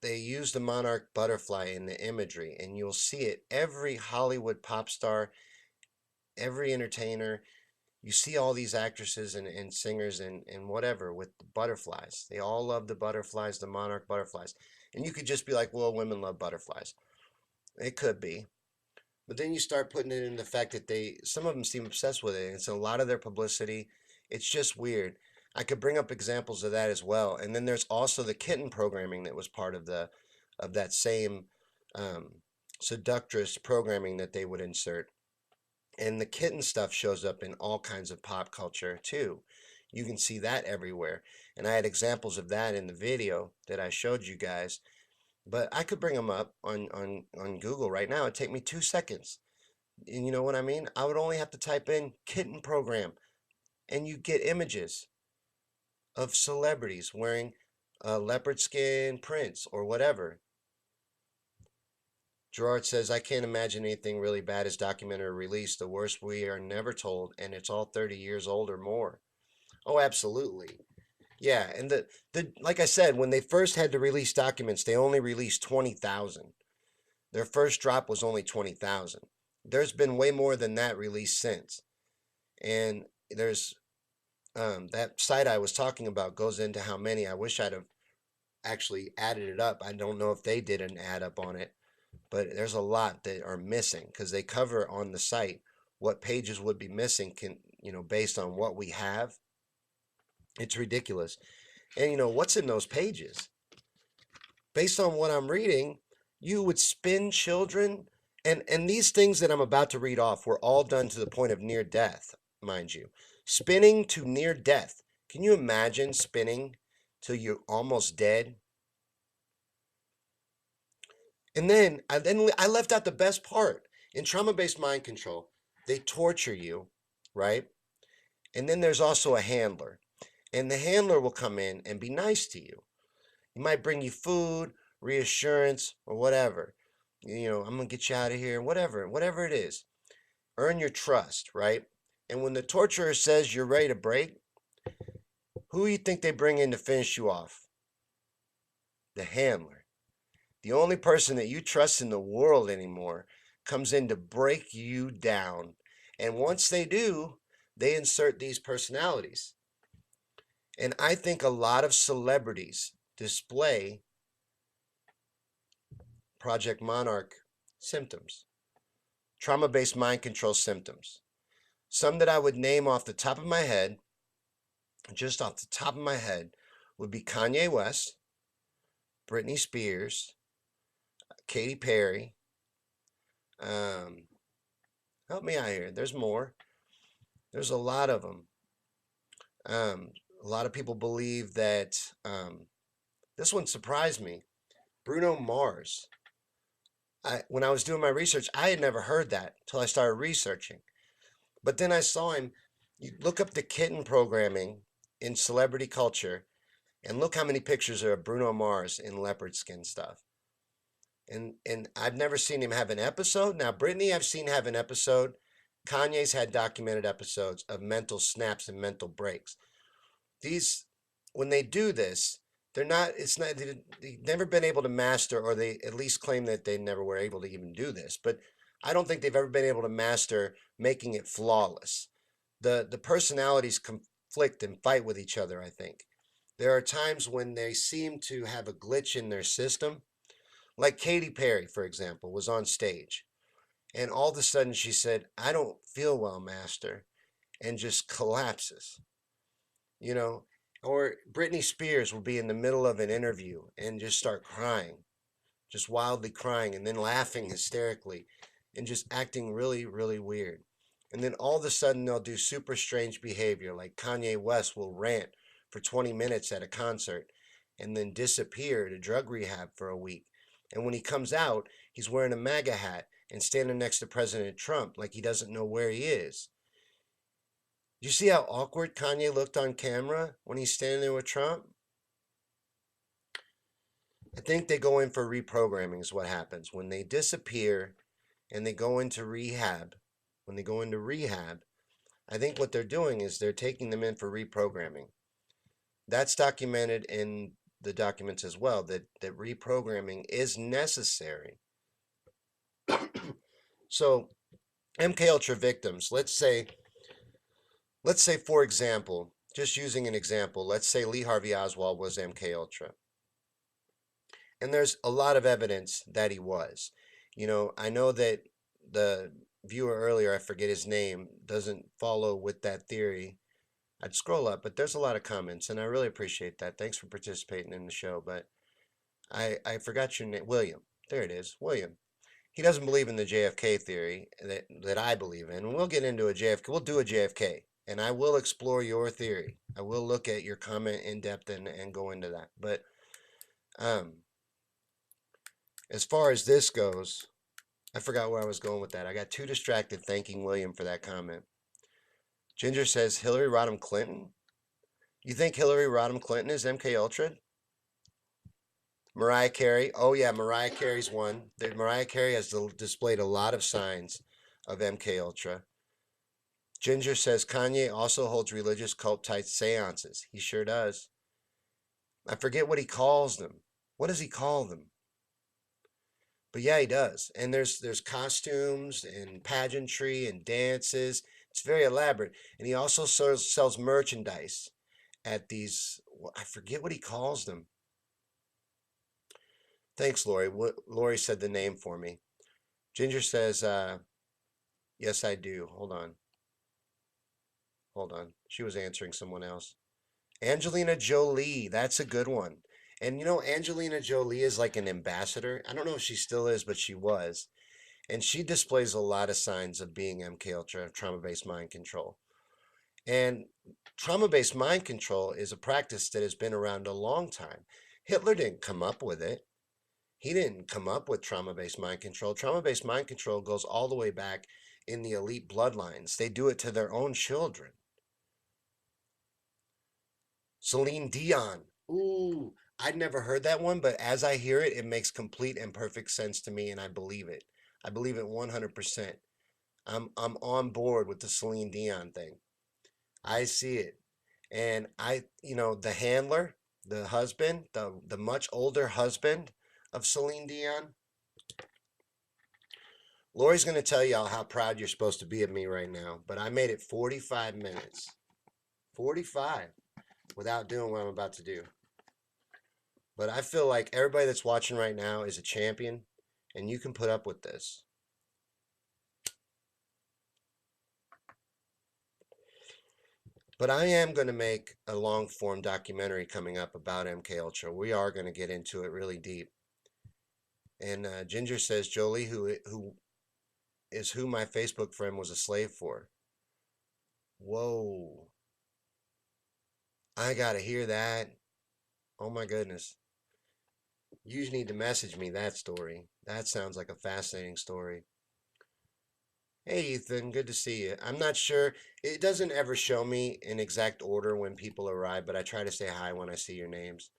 Speaker 1: they use the monarch butterfly in the imagery, and you'll see it every Hollywood pop star, every entertainer. You see all these actresses and singers and whatever with the butterflies. They all love the butterflies, the monarch butterflies. And you could just be like, well, women love butterflies. It could be. But then you start putting it in the fact that some of them seem obsessed with it. It's a lot of their publicity. It's just weird. I could bring up examples of that as well. And then there's also the kitten programming that was part of that same seductress programming that they would insert. And the kitten stuff shows up in all kinds of pop culture too. You can see that everywhere. And I had examples of that in the video that I showed you guys. But I could bring them up on Google right now. It'd take me 2 seconds. And you know what I mean? I would only have to type in kitten program, and you get images of celebrities wearing leopard skin prints or whatever. Gerard says, I can't imagine anything really bad is documented or released. The worst we are never told, and it's all 30 years old or more. Oh, absolutely. Yeah, and the like I said, when they first had to release documents, they only released 20,000. Their first drop was only 20,000. There's been way more than that released since. And there's that site I was talking about goes into how many. I wish I'd have actually added it up. I don't know if they did an add up on it, but there's a lot that are missing because they cover on the site what pages would be missing based on what we have. It's ridiculous. And what's in those pages? Based on what I'm reading, you would spin children, and these things that I'm about to read off were all done to the point of near death, mind you. Spinning to near death. Can you imagine spinning till you're almost dead? And then I left out the best part. In trauma-based mind control, they torture you, right? And then there's also a handler. And the handler will come in and be nice to you. He might bring you food, reassurance, or whatever. I'm gonna get you out of here, whatever it is. Earn your trust, right? And when the torturer says you're ready to break, who do you think they bring in to finish you off? The handler. The only person that you trust in the world anymore comes in to break you down. And once they do, they insert these personalities. And I think a lot of celebrities display Project Monarch symptoms, trauma based mind control symptoms. Some that I would name off the top of my head, just off the top of my head, would be Kanye West, Britney Spears, Katy Perry. Help me out here. There's more. There's a lot of them. A lot of people believe that this one surprised me. Bruno Mars. When I was doing my research, I had never heard that until I started researching. But then I saw him. You look up the kitten programming in celebrity culture, and look how many pictures are of Bruno Mars in leopard skin stuff. And I've never seen him have an episode. Now, Britney, I've seen have an episode. Kanye's had documented episodes of mental snaps and mental breaks. These, when they do this, they've never been able to master, or they at least claim that they never were able to even do this. But I don't think they've ever been able to master making it flawless. The personalities conflict and fight with each other, I think. There are times when they seem to have a glitch in their system. Like Katy Perry, for example, was on stage, and all of a sudden she said, "I don't feel well, master," and just collapses. You know, or Britney Spears will be in the middle of an interview and just start crying, just wildly crying, and then laughing hysterically and just acting really, really weird. And then all of a sudden they'll do super strange behavior, like Kanye West will rant for 20 minutes at a concert and then disappear to drug rehab for a week. And when he comes out, he's wearing a MAGA hat and standing next to President Trump like he doesn't know where he is. You see how awkward Kanye looked on camera when he's standing there with Trump? I think they go in for reprogramming, is what happens. When they disappear and they go into rehab, when they go into rehab, I think what they're doing is they're taking them in for reprogramming. That's documented in the documents as well, that reprogramming is necessary. So MK Ultra victims, let's say for example, just using an example, let's say Lee Harvey Oswald was MK Ultra. And there's a lot of evidence that he was. I know that the viewer earlier, I forget his name, doesn't follow with that theory. I'd scroll up, but there's a lot of comments, and I really appreciate that. Thanks for participating in the show. But I forgot your name. William. There it is. William. He doesn't believe in the JFK theory that I believe in. And we'll get into a JFK. We'll do a JFK. And I will explore your theory. I will look at your comment in depth and go into that. But as far as this goes, I forgot where I was going with that. I got too distracted thanking William for that comment. Ginger says Hillary Rodham Clinton. You think Hillary Rodham Clinton is MK Ultra? Mariah Carey. Oh yeah, Mariah Carey's one. Mariah Carey has displayed a lot of signs of MK Ultra. Ginger says Kanye also holds religious cult type seances. He sure does. I forget what he calls them. What does he call them? But yeah, he does. And there's costumes and pageantry and dances. It's very elaborate. And he also sells merchandise at these, I forget what he calls them. Thanks, Lori. Lori said the name for me. Ginger says, yes, I do. Hold on. Hold on. She was answering someone else. Angelina Jolie. That's a good one. And you know, Angelina Jolie is like an ambassador. I don't know if she still is, but she was. And she displays a lot of signs of being MK Ultra, trauma-based mind control. And trauma-based mind control is a practice that has been around a long time. Hitler didn't come up with it. He didn't come up with trauma-based mind control. Trauma-based mind control goes all the way back in the elite bloodlines. They do it to their own children. Celine Dion. Ooh, I'd never heard that one, but as I hear it, it makes complete and perfect sense to me, and I believe it. I believe it 100%. I'm on board with the Celine Dion thing. I see it. And the handler, the husband, the much older husband of Celine Dion, Lori's going to tell y'all how proud you're supposed to be of me right now, but I made it 45 minutes. 45 without doing what I'm about to do. But I feel like everybody that's watching right now is a champion, and you can put up with this. But I am going to make a long form documentary coming up about MK Ultra. We are going to get into it really deep. And Ginger says Jolie, who is who my Facebook friend was a slave for. Whoa. I gotta hear that. Oh my goodness. You need to message me that story. That sounds like a fascinating story. Hey Ethan, good to see you. I'm not sure. It doesn't ever show me in exact order when people arrive, but I try to say hi when I see your names.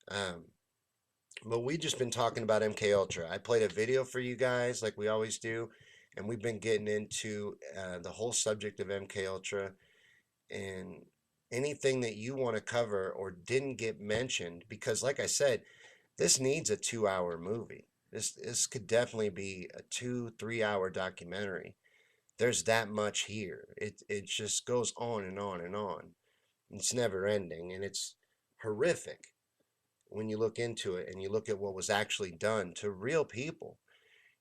Speaker 1: Um, but we just been talking about MK Ultra. I played a video for you guys like we always do, and we've been getting into the whole subject of MK Ultra and anything that you want to cover or didn't get mentioned because like I said, this needs a 2 hour movie. This could definitely be a 2 3 hour documentary. There's that much here. It just goes on and on and on. It's never ending and it's horrific when you look into it and you look at what was actually done to real people.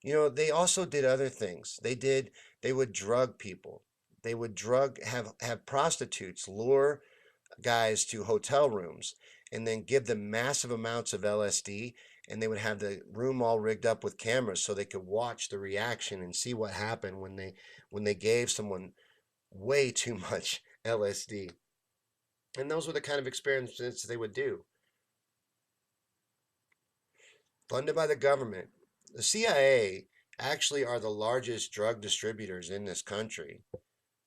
Speaker 1: They also did other things. They would drug people. They would have prostitutes lure guys to hotel rooms and then give them massive amounts of LSD, and they would have the room all rigged up with cameras so they could watch the reaction and see what happened when they gave someone way too much LSD. And those were the kind of experiments they would do. Funded by the government. The CIA actually are the largest drug distributors in this country.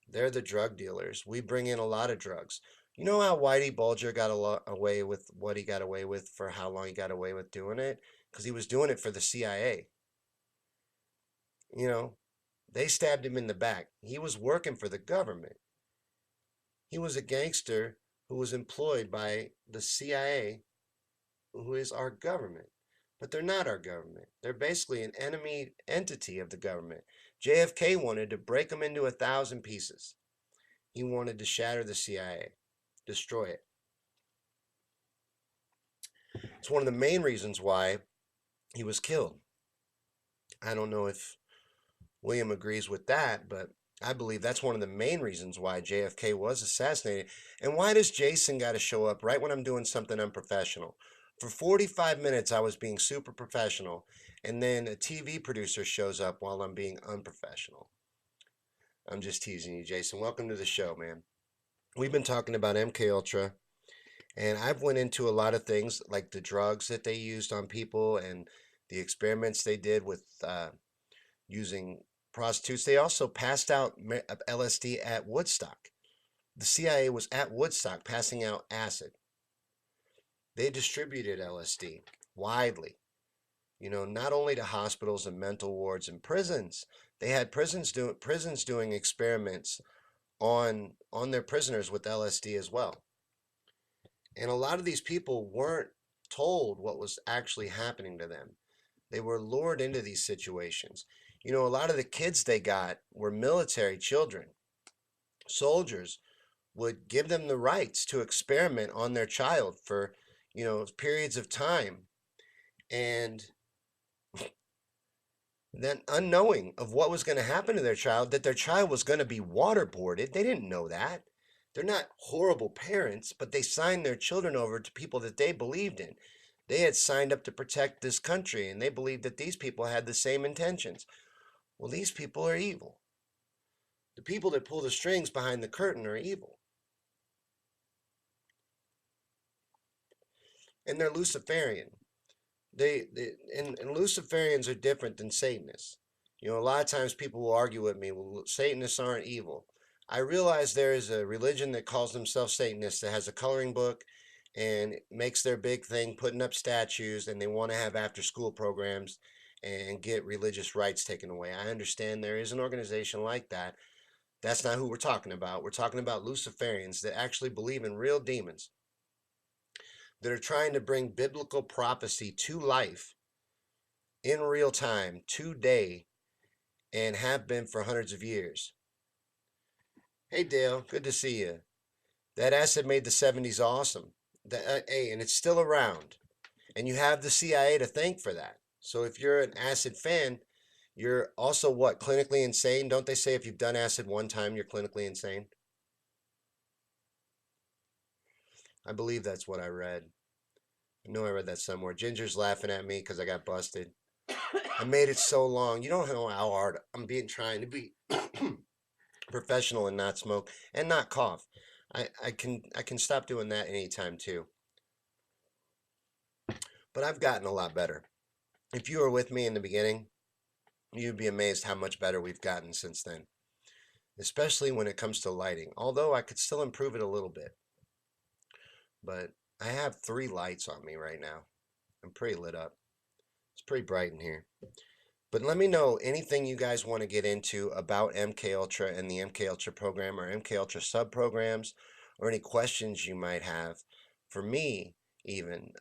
Speaker 1: They're the drug dealers. We bring in a lot of drugs. You know how Whitey Bulger got away with what he got away with for how long he got away with doing it? Because he was doing it for the CIA. You know, they stabbed him in the back. He was working for the government. He was a gangster who was employed by the CIA, who is our government. But they're not our government. They're basically an enemy entity of the government. JFK wanted to break them into 1,000 pieces. He wanted to shatter the CIA, destroy it. It's one of the main reasons why he was killed. I don't know if William agrees with that, but I believe that's one of the main reasons why JFK was assassinated. And why does Jason got to show up right when I'm doing something unprofessional? For 45 minutes, I was being super professional, and then a TV producer shows up while I'm being unprofessional. I'm just teasing you, Jason. Welcome to the show, man. We've been talking about MK Ultra, and I've went into a lot of things like the drugs that they used on people and the experiments they did with using prostitutes. They also passed out LSD at Woodstock. The CIA was at Woodstock passing out acid. They distributed LSD widely, not only to hospitals and mental wards and prisons. They had prisons doing experiments on their prisoners with LSD as well. And a lot of these people weren't told what was actually happening to them. They were lured into these situations. A lot of the kids they got were military children. Soldiers would give them the rights to experiment on their child for, periods of time. And then unknowing of what was going to happen to their child, that their child was going to be waterboarded. They didn't know that. They're not horrible parents, but they signed their children over to people that they believed in. They had signed up to protect this country, and they believed that these people had the same intentions. Well, these people are evil. The people that pull the strings behind the curtain are evil. And they're Luciferian. And Luciferians are different than Satanists. You know, a lot of times people will argue with me, well, Satanists aren't evil. I realize there is a religion that calls themselves Satanists that has a coloring book and makes their big thing putting up statues, and they want to have after school programs and get religious rights taken away. I understand there is an organization like that. That's not who we're talking about. We're talking about Luciferians that actually believe in real demons, that are trying to bring biblical prophecy to life in real time today, and have been for hundreds of years. Hey Dale, good to see you. That acid made the 70s awesome. Hey, and it's still around. And you have the CIA to thank for that. So if you're an acid fan, you're also what? Clinically insane? Don't they say if you've done acid one time, you're clinically insane? I believe that's what I read. I know I read that somewhere. Ginger's laughing at me because I got busted. I made it so long. You don't know how hard I'm being trying to be professional and not smoke and not cough. I can stop doing that anytime too. But I've gotten a lot better. If you were with me in the beginning, you'd be amazed how much better we've gotten since then, especially when it comes to lighting. Although I could still improve it a little bit. But I have 3 lights on me right now. I'm pretty lit up. It's pretty bright in here. But let me know anything you guys want to get into about MK Ultra and the MK Ultra program or MK Ultra sub programs, or any questions you might have for me, even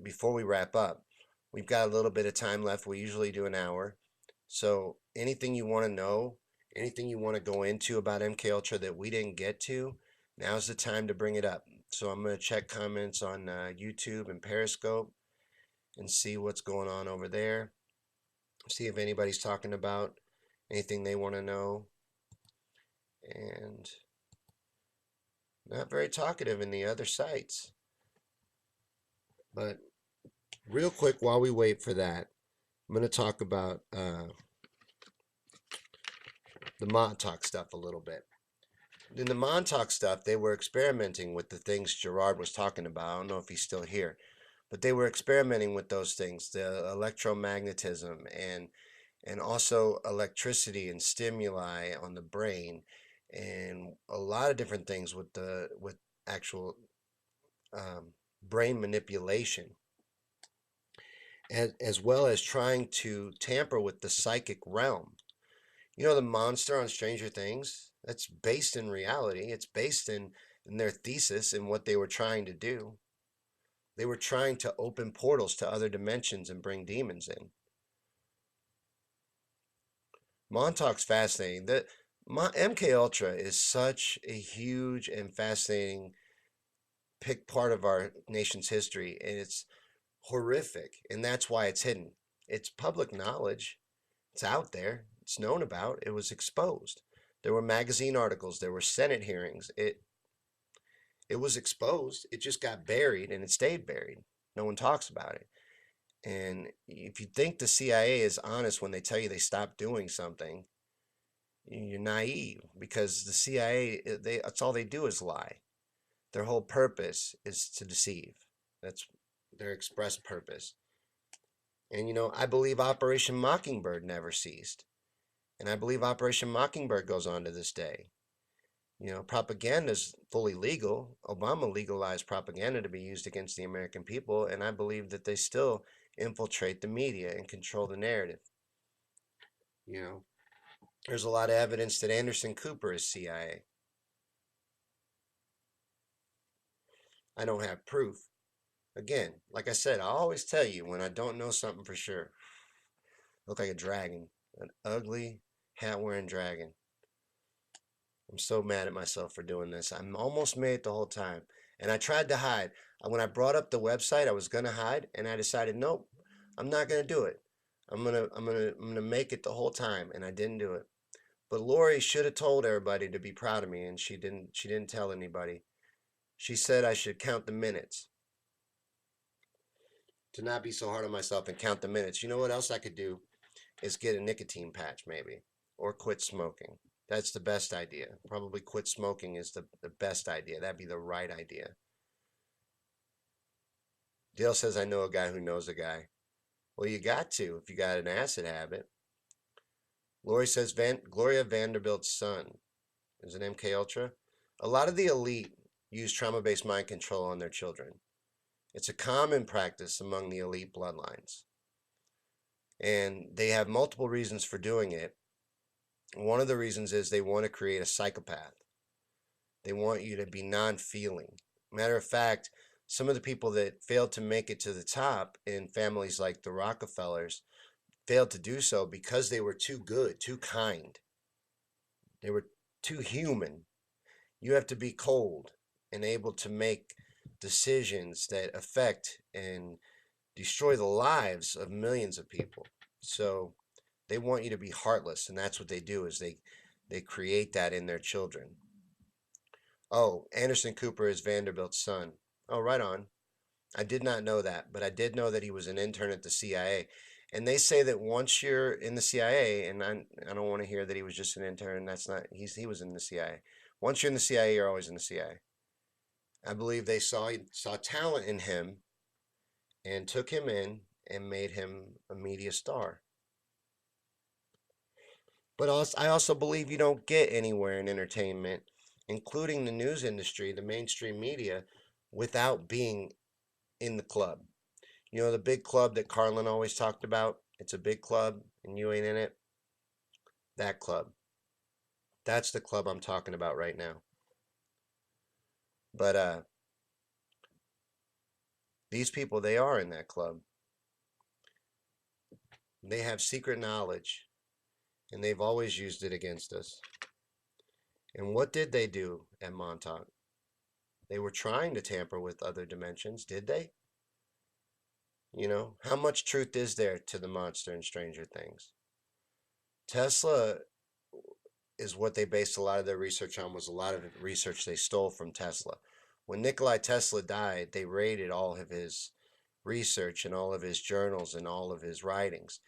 Speaker 1: before we wrap up. We've got a little bit of time left. We usually do an hour. So anything you want to know, anything you want to go into about MK Ultra that we didn't get to, now's the time to bring it up. So I'm going to check comments on YouTube and Periscope and see what's going on over there. See if anybody's talking about anything they want to know. And not very talkative in the other sites. But real quick, while we wait for that, I'm going to talk about the Montauk stuff a little bit. In the Montauk stuff, they were experimenting with the things Gerard was talking about. I don't know if he's still here, but they were experimenting with those things, the electromagnetism and also electricity and stimuli on the brain, and a lot of different things with actual brain manipulation, as well as trying to tamper with the psychic realm. You know, the monster on Stranger Things, that's based in reality. It's based in their thesis and what they were trying to do. They were trying to open portals to other dimensions and bring demons in. Montauk's fascinating. MK Ultra is such a huge and fascinating part of our nation's history, and it's horrific, and that's why it's hidden. It's public knowledge. It's out there. It's known about. It was exposed. There were magazine articles. There were Senate hearings. It was exposed. It just got buried, and it stayed buried. No one talks about it. And if you think the CIA is honest when they tell you they stopped doing something, you're naive, because the CIA, that's all they do is lie. Their whole purpose is to deceive. That's their express purpose. And you know, I believe Operation Mockingbird never ceased. And I believe Operation Mockingbird goes on to this day. You know, propaganda is fully legal. Obama legalized propaganda to be used against the American people, and I believe that they still infiltrate the media and control the narrative. You know, there's a lot of evidence that Anderson Cooper is CIA. I don't have proof. Again, like I said, I always tell you when I don't know something for sure. I look like a dragon, an ugly hat wearing dragon. I'm so mad at myself for doing this. I'm almost made it the whole time. And I tried to hide. When I brought up the website, I was going to hide, and I decided, nope, I'm not gonna do it. I'm gonna make it the whole time, and I didn't do it. But Lori should have told everybody to be proud of me, and she didn't. She didn't tell anybody. She said I should count the minutes, to not be so hard on myself and count the minutes. You know what else I could do is get a nicotine patch maybe, or quit smoking. That's the best idea. Probably quit smoking is the best idea. That'd be the right idea. Dale says I know a guy who knows a guy. Well, you got to if you got an acid habit. Lori says Gloria Vanderbilt's son is an MK Ultra. A lot of the elite use trauma-based mind control on their children. It's a common practice among the elite bloodlines. And they have multiple reasons for doing it. One of the reasons is they want to create a psychopath. They want you to be non-feeling. Matter of fact, some of the people that failed to make it to the top in families like the Rockefellers failed to do so because they were too good, too kind. They were too human. You have to be cold and able to make decisions that affect and destroy the lives of millions of people. So they want you to be heartless, and that's what they do is they create that in their children. Oh, Anderson Cooper is Vanderbilt's son. Oh, right on. I did not know that, but I did know that he was an intern at the CIA. And they say that once you're in the CIA, and I don't want to hear that he was just an intern. That's not he was in the CIA. Once you're in the CIA, you're always in the CIA. I believe they saw talent in him and took him in and made him a media star. But I also believe you don't get anywhere in entertainment, including the news industry, the mainstream media, without being in the club. You know, the big club that Carlin always talked about? It's a big club and you ain't in it. That club. That's the club I'm talking about right now. But these people, they are in that club. They have secret knowledge and they've always used it against us. And what did they do at Montauk? They were trying to tamper with other dimensions, did they? You know, how much truth is there to the monster in Stranger Things? Tesla is what they based a lot of their research on, was a lot of research they stole from Tesla. When Nikolai Tesla died, they raided all of his research and all of his journals and all of his writings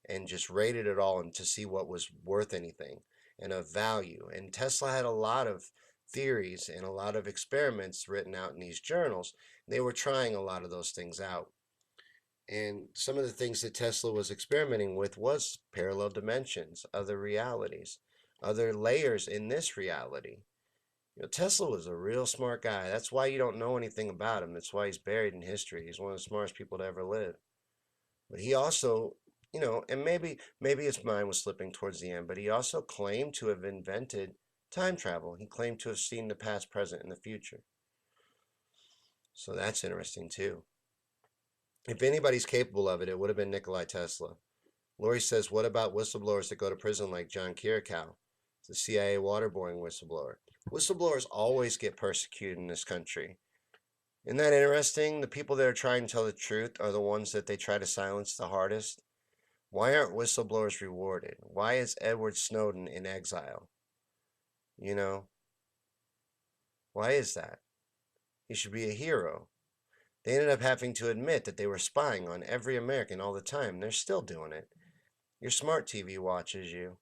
Speaker 1: and just rated it all and to see what was worth anything and of value. And Tesla had a lot of theories and a lot of experiments written out in these journals. They were trying a lot of those things out. And some of the things that Tesla was experimenting with was parallel dimensions, other realities, other layers in this reality. You know, Tesla was a real smart guy. That's why you don't know anything about him. That's why he's buried in history. He's one of the smartest people to ever live. But he also, you know, and maybe his mind was slipping towards the end, but he also claimed to have invented time travel. He claimed to have seen the past, present, and the future. So that's interesting too. If anybody's capable of it, it would have been Nikolai Tesla. Lori says, what about whistleblowers that go to prison like John Kirikow, the CIA waterboarding whistleblower? Whistleblowers always get persecuted in this country. Isn't that interesting? The people that are trying to tell the truth are the ones that they try to silence the hardest. Why aren't whistleblowers rewarded? Why is Edward Snowden in exile? You know, why is that? He should be a hero. They ended up having to admit that they were spying on every American all the time. They're still doing it. Your smart TV watches you.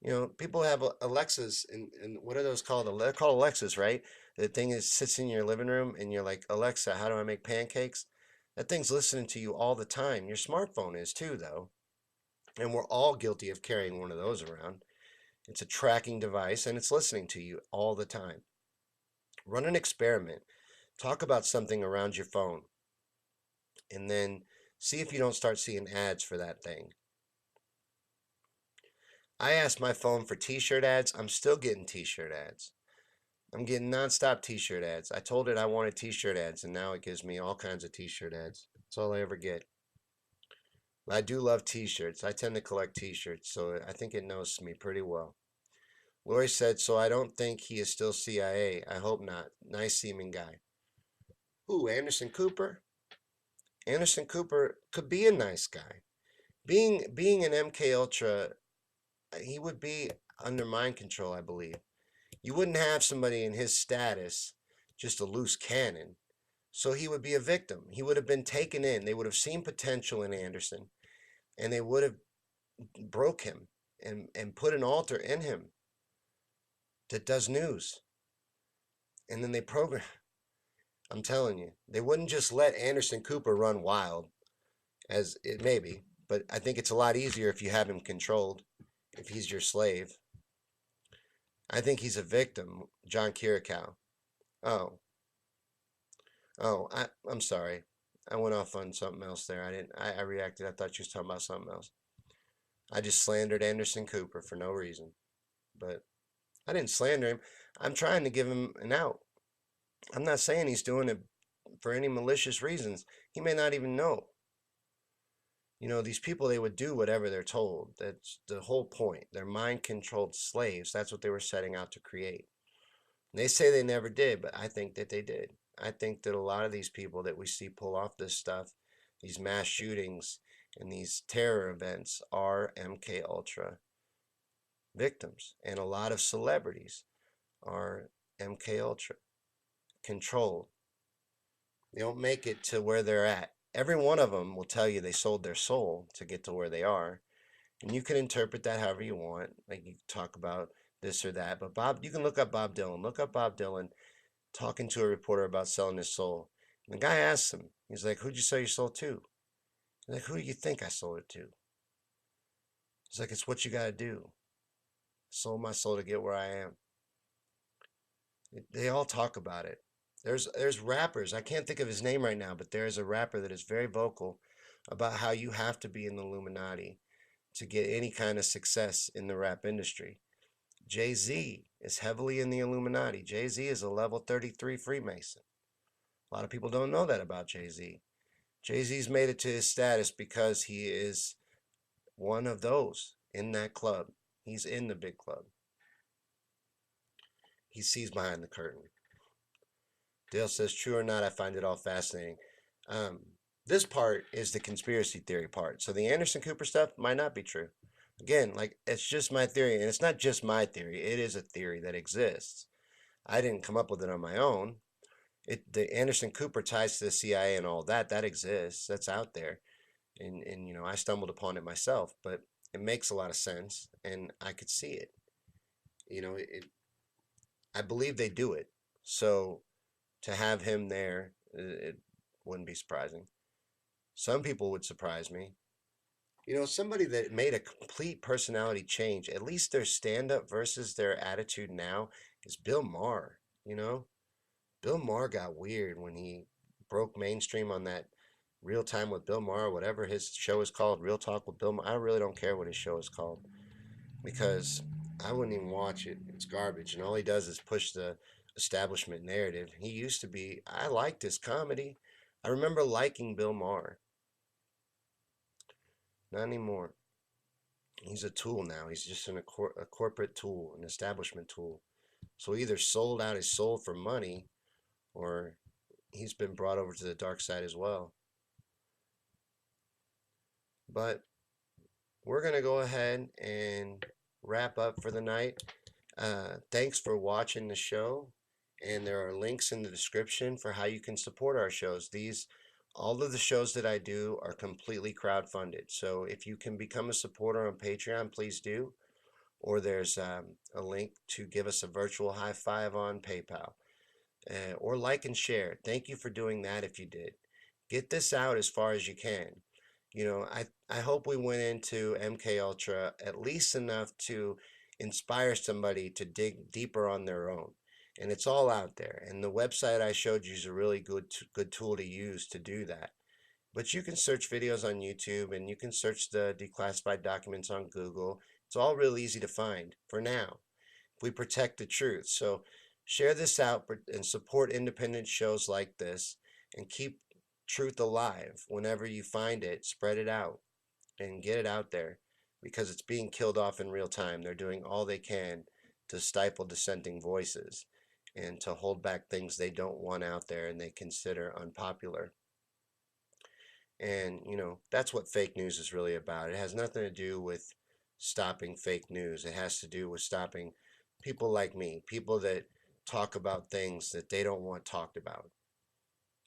Speaker 1: You know, people have Alexas, and what are those called? They're called Alexas, right? The thing that sits in your living room, and you're like, Alexa, how do I make pancakes? That thing's listening to you all the time. Your smartphone is too, though. And we're all guilty of carrying one of those around. It's a tracking device, and it's listening to you all the time. Run an experiment. Talk about something around your phone, and then see if you don't start seeing ads for that thing. I asked my phone for t-shirt ads. I'm still getting t-shirt ads. I'm getting nonstop t-shirt ads. I told it I wanted t-shirt ads, and now it gives me all kinds of t-shirt ads. That's all I ever get. But I do love t-shirts. I tend to collect t-shirts, so I think it knows me pretty well. Lori said, so I don't think he is still CIA. I hope not. Nice seeming guy. Who, Anderson Cooper? Anderson Cooper could be a nice guy. Being an MK Ultra, he would be under mind control, I believe. You wouldn't have somebody in his status just a loose cannon. So he would be a victim. He would have been taken in. They would have seen potential in Anderson, and they would have broke him and put an alter in him that does news. And then they program. I'm telling you, they wouldn't just let Anderson Cooper run wild, as it may be, but I think it's a lot easier if you have him controlled, if he's your slave. I think he's a victim, John Kirikow. Oh, I'm sorry. I went off on something else there. I didn't. I reacted. I thought you was talking about something else. I just slandered Anderson Cooper for no reason, but I didn't slander him. I'm trying to give him an out. I'm not saying he's doing it for any malicious reasons. He may not even know. You know, these people, they would do whatever they're told. That's the whole point. They're mind controlled slaves. That's what they were setting out to create. They say they never did, but I think that they did. I think that a lot of these people that we see pull off this stuff, these mass shootings and these terror events, are MK Ultra victims, and a lot of celebrities are MK Ultra controlled. They don't make it to where they're at. Every one of them will tell you they sold their soul to get to where they are, and you can interpret that however you want. Like, you talk about this or that, but Bob, you can look up Bob Dylan. Look up Bob Dylan talking to a reporter about selling his soul. And the guy asks him, he's like, "Who'd you sell your soul to?" He's like, "Who do you think I sold it to?" He's like, "It's what you got to do. I sold my soul to get where I am." They all talk about it. There's rappers. I can't think of his name right now, but there is a rapper that is very vocal about how you have to be in the Illuminati to get any kind of success in the rap industry. Jay-Z is heavily in the Illuminati. Jay-Z is a level 33 Freemason. A lot of people don't know that about Jay-Z. Jay-Z's made it to his status because he is one of those in that club. He's in the big club. He sees behind the curtain. Dale says, "True or not, I find it all fascinating." This part is the conspiracy theory part. So the Anderson Cooper stuff might not be true. Again, like, it's just my theory, and it's not just my theory. It is a theory that exists. I didn't come up with it on my own. The Anderson Cooper ties to the CIA and all that, that exists. That's out there. And you know, I stumbled upon it myself, but it makes a lot of sense, and I could see it. You know, I believe they do it. So to have him there, it wouldn't be surprising. Some people would surprise me. You know, somebody that made a complete personality change, at least their stand up versus their attitude now, is Bill Maher. You know, Bill Maher got weird when he broke mainstream on that Real Time with Bill Maher, whatever his show is called, Real Talk with Bill Maher. I really don't care what his show is called because I wouldn't even watch it. It's garbage. And all he does is push the establishment narrative. He used to be, I liked his comedy. I remember liking Bill Maher. Not anymore. He's a tool now. He's just a corporate tool, an establishment tool. So he either sold out his soul for money, or he's been brought over to the dark side as well. But we're going to go ahead and wrap up for the night. Thanks for watching the show. And there are links in the description for how you can support our shows. All of the shows that I do are completely crowdfunded. So if you can become a supporter on Patreon, please do. Or there's a link to give us a virtual high five on PayPal. Or like and share. Thank you for doing that if you did. Get this out as far as you can. You know, I hope we went into MK Ultra at least enough to inspire somebody to dig deeper on their own. And it's all out there. And the website I showed you is a really good tool to use to do that. But you can search videos on YouTube, and you can search the declassified documents on Google. It's all real easy to find for now. We protect the truth. So share this out and support independent shows like this, and keep truth alive. Whenever you find it, spread it out and get it out there, because it's being killed off in real time. They're doing all they can to stifle dissenting voices and to hold back things they don't want out there and they consider unpopular. And, that's what fake news is really about. It has nothing to do with stopping fake news. It has to do with stopping people like me, people that talk about things that they don't want talked about.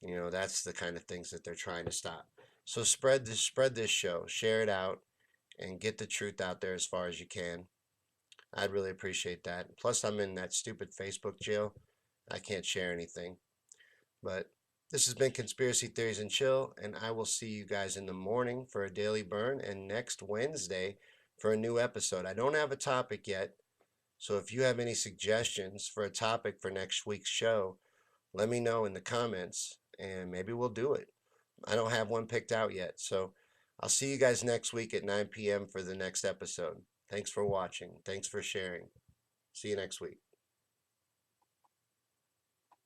Speaker 1: That's the kind of things that they're trying to stop. So spread this show, share it out, and get the truth out there as far as you can. I'd really appreciate that. Plus, I'm in that stupid Facebook jail. I can't share anything. But this has been Conspiracy Theories and Chill, and I will see you guys in the morning for a daily burn and next Wednesday for a new episode. I don't have a topic yet, so if you have any suggestions for a topic for next week's show, let me know in the comments and maybe we'll do it. I don't have one picked out yet, so I'll see you guys next week at 9 p.m. for the next episode. Thanks for watching. Thanks for sharing. See you next week.